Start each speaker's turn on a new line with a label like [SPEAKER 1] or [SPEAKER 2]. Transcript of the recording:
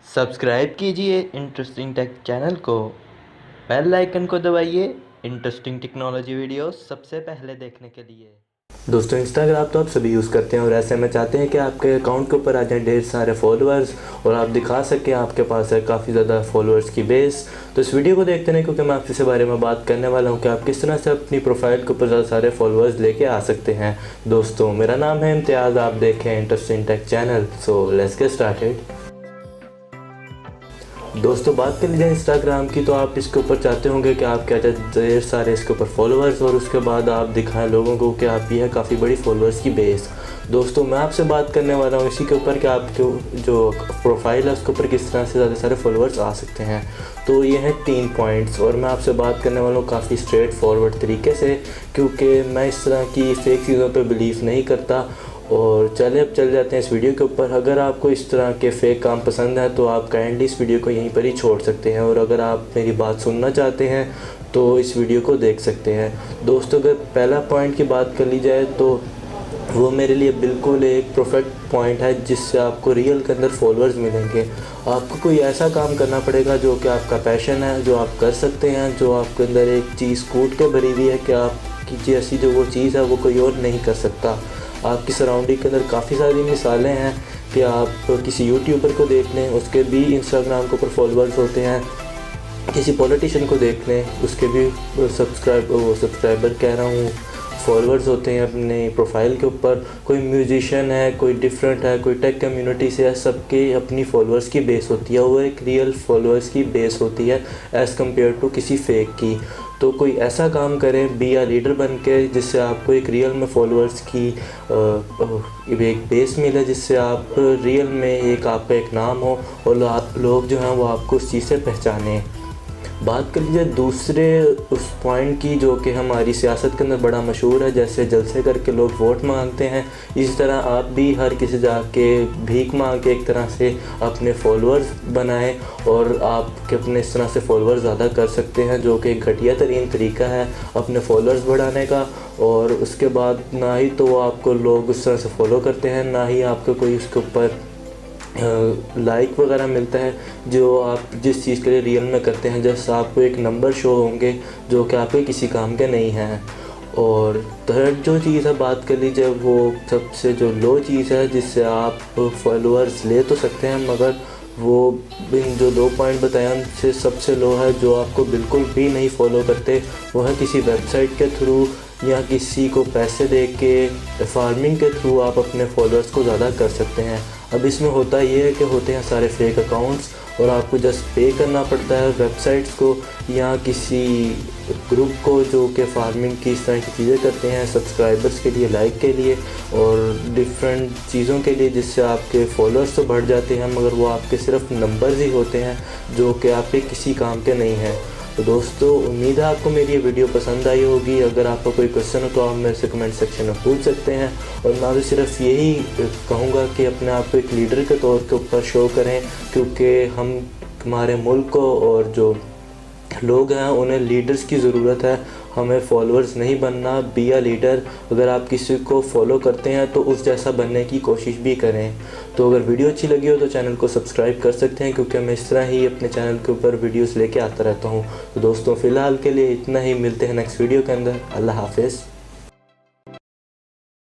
[SPEAKER 1] Subscribe कीजिए interesting take channel को, bell icon को दबाइए इंटरेस्टिंग टेक्नोलॉजी वीडियो सबसे पहले देखने के लिए।
[SPEAKER 2] दोस्तों, इंस्टाग्राम तो आप सभी यूज़ करते हैं और ऐसे में चाहते हैं कि आपके अकाउंट के ऊपर आ जाए ढेर सारे फॉलोअर्स और आप दिखा सकें आपके पास है काफ़ी ज़्यादा फॉलोअर्स की बेस। तो इस वीडियो को देखते हैं क्योंकि मैं आपसे इस बारे में बात करने वाला हूं कि आप किस तरह से अपनी प्रोफाइल के ऊपर ज़्यादा सारे फॉलोअर्स लेके आ सकते हैं। दोस्तों, मेरा नाम है इम्तियाज़, आप देखें interesting take channel. So let's get started. दोस्तों, बात कर लीजिए इंस्टाग्राम की, तो आप इसके ऊपर चाहते होंगे कि आप क्या ढेर सारे इसके ऊपर फॉलोअर्स और उसके बाद आप दिखाएं लोगों को कि आप ये है काफ़ी बड़ी फॉलोअर्स की बेस। दोस्तों, मैं आपसे बात करने वाला हूँ इसी के ऊपर कि आपके जो प्रोफाइल है उसके ऊपर किस तरह से ज़्यादा सारे फॉलोअर्स आ सकते हैं। तो ये हैं 3 पॉइंट्स और मैं आपसे बात करने वाला हूँ काफ़ी स्ट्रेट फॉरवर्ड तरीके से, क्योंकि मैं इस तरह की फ़ेक चीज़ों पर बिलीव नहीं करता। और चले अब चल जाते हैं इस वीडियो के ऊपर। अगर आपको इस तरह के फेक काम पसंद है तो आप काइंडली इस वीडियो को यहीं पर ही छोड़ सकते हैं, और अगर आप मेरी बात सुनना चाहते हैं तो इस वीडियो को देख सकते हैं। दोस्तों, अगर पहला पॉइंट की बात कर ली जाए तो वो मेरे लिए बिल्कुल एक परफेक्ट पॉइंट है जिससे आपको रियल के अंदर फॉलोअर्स मिलेंगे। आपको कोई ऐसा काम करना पड़ेगा जो कि आपका पैशन है, जो आप कर सकते हैं, जो आपके अंदर एक चीज़ कूट के भरी हुई है कि आपकी जैसी जो वो चीज़ है वो कोई और नहीं कर सकता। आपकी सराउंडिंग के अंदर काफ़ी सारी मिसालें हैं कि आप किसी यूट्यूबर को देख लें, उसके भी इंस्टाग्राम के ऊपर फॉलोअर्स होते हैं। किसी पॉलिटिशियन को देख लें, उसके भी सब्सक्राइबर कह रहा हूँ फॉलोअर्स होते हैं अपने प्रोफाइल के ऊपर। कोई म्यूजिशियन है, कोई डिफरेंट है, कोई टेक कम्युनिटी से है, सबके अपनी फॉलोअर्स की बेस होती है। वो एक रियल फॉलोअर्स की बेस होती है एज़ कम्पेयर टू किसी फेक की। तो कोई ऐसा काम करें बी या लीडर बन के जिससे आपको एक रियल में फॉलोअर्स की एक बेस मिले, जिससे आप रियल में एक आपका एक नाम हो और लोग जो हैं वो आपको उस चीज़ से पहचानें। बात कर लीजिए दूसरे उस पॉइंट की जो कि हमारी सियासत के अंदर बड़ा मशहूर है, जैसे जलसे करके लोग वोट मांगते हैं, इसी तरह आप भी हर किसी जाके भीख मांग के एक तरह से अपने फॉलोअर्स बनाएं और आप अपने इस तरह से फॉलोअर्स ज़्यादा कर सकते हैं, जो कि एक घटिया तरीन तरीका है अपने फॉलोअर्स बढ़ाने का। और उसके बाद ना ही तो वो आपको लोग उस तरह से फॉलो करते हैं, ना ही आपको कोई उसके ऊपर लाइक वगैरह मिलता है जो आप जिस चीज़ के लिए रियल में करते हैं। जैसे आपको एक नंबर शो होंगे जो कि आपके किसी काम के नहीं हैं। और थर्ड जो चीज़ है बात कर लीजिए, वो सबसे जो लो चीज़ है जिससे आप फॉलोअर्स ले तो सकते हैं, मगर वो इन जो 2 पॉइंट बताए उनसे सबसे लो है, जो आपको बिल्कुल भी नहीं फॉलो करते। वो है किसी वेबसाइट के थ्रू या किसी को पैसे दे के फार्मिंग के थ्रू आप अपने फॉलोअर्स को ज़्यादा कर सकते हैं। अब इसमें होता ये है कि होते हैं सारे फेक अकाउंट्स और आपको जस्ट पे करना पड़ता है वेबसाइट्स को या किसी ग्रुप को जो कि फार्मिंग की इस तरह की चीज़ें करते हैं सब्सक्राइबर्स के लिए, लाइक के लिए और डिफरेंट चीज़ों के लिए, जिससे आपके फॉलोअर्स तो बढ़ जाते हैं मगर वो आपके सिर्फ नंबर्स ही होते हैं जो कि आपके किसी काम के नहीं हैं। तो दोस्तों, उम्मीद है आपको मेरी ये वीडियो पसंद आई होगी। अगर आपका कोई क्वेश्चन हो तो आप मेरे से कमेंट सेक्शन में पूछ सकते हैं, और मैं आपसे सिर्फ यही कहूँगा कि अपने आप को एक लीडर के तौर के ऊपर शो करें, क्योंकि हमारे मुल्क को और जो लोग हैं उन्हें लीडर्स की ज़रूरत है। हमें फॉलोअर्स नहीं बनना, बी अ लीडर। अगर आप किसी को फॉलो करते हैं तो उस जैसा बनने की कोशिश भी करें। तो अगर वीडियो अच्छी लगी हो तो चैनल को सब्सक्राइब कर सकते हैं, क्योंकि मैं इस तरह ही अपने चैनल के ऊपर वीडियोस लेके आता रहता हूँ। तो दोस्तों, फ़िलहाल के लिए इतना ही, मिलते हैं नेक्स्ट वीडियो के अंदर। अल्लाह हाफ़िज़।